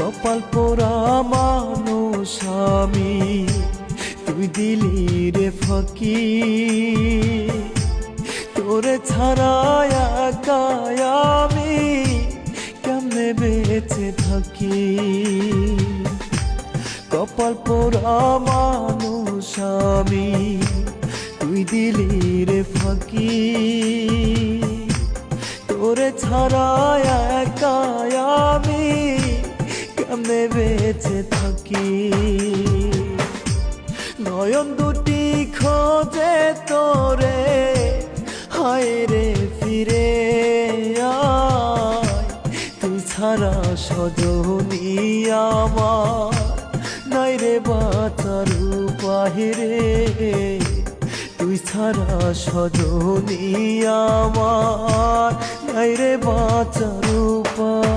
কপাল পোড়া মানুষ আমি, তুই দিলি রে ফাঁকি। তোরে ছাড়া একা আমি কেমনে বেঁচে থাকি। কপাল পোড়া মানুষ আমি, তুই দিলি রে ফাঁকি। তোরে ছাড়া একা আমি কেমনে বেঁচে থাকি। নয়ন দুটি খোঁজে তোরে, হায় রে ফিরে আয়। তুই ছাড়া সজনী আমার নাই রে বাঁচার উপায় রে। তুই ছাড়া সজনী আমার নাই রে বাঁচার উপায়।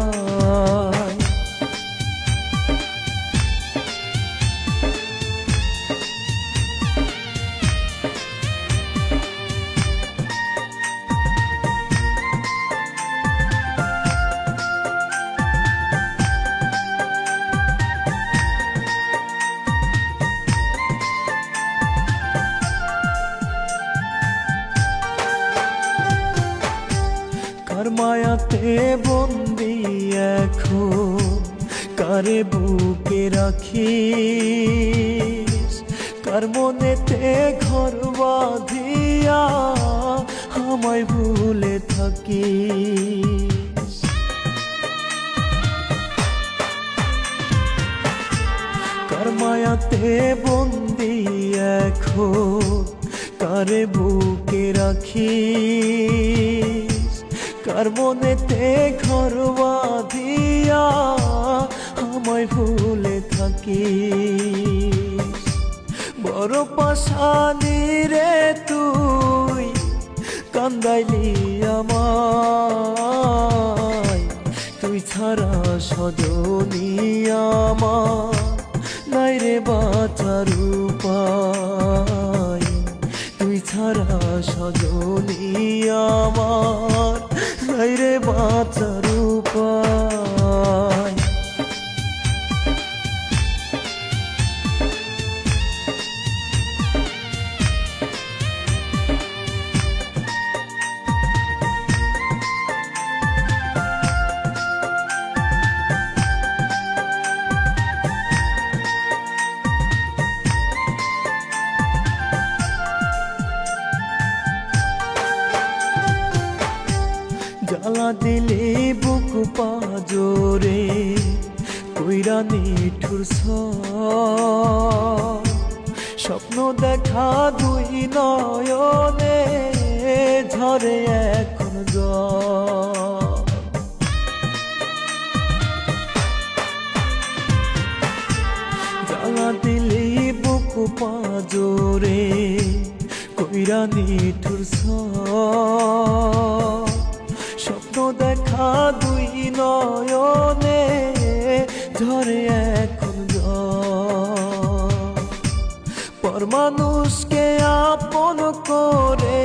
কার মায়াতে বন্দি এখন, কারে বুকে রাখিস। কার মনেতে ঘর বাঁধিয়া আমায় ভুলে থাকিস। কার মায়াতে বন্দি এখন, কারে বুকে রাখিস। কার মনেতে ঘর বাঁধিয়া আমায় ভুলে থাকিস। বড় পাশানি রে তুই কান্দাইলি আমায়। তুই ছাড়া সজনী আমার নাই রে বাঁচার উপায়। তুই ছাড়া সজনী আমার নাই রে বাঁচার উপায়। জ্বালা দিলে বুক পাজরে কইরা নিঠুর স্বপ্ন দেখা দুই নয়নে ঝরে এখন জল। জ্বালা দিলে বুক পাজরে কইরা নিঠুর স্বপ্ন দেখা দুই নয়নে ঝরে এখন জল। পর মানুষকে আপন করে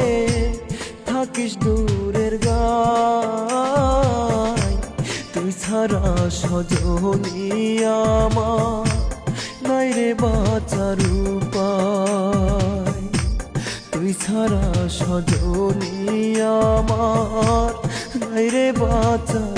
থাকিস দূরের গায়। তুই ছাড়া সজনী আমার নাই রে বাঁচার উপায়। তুই ছাড়া সজনী আমার নাই রে বাঁচার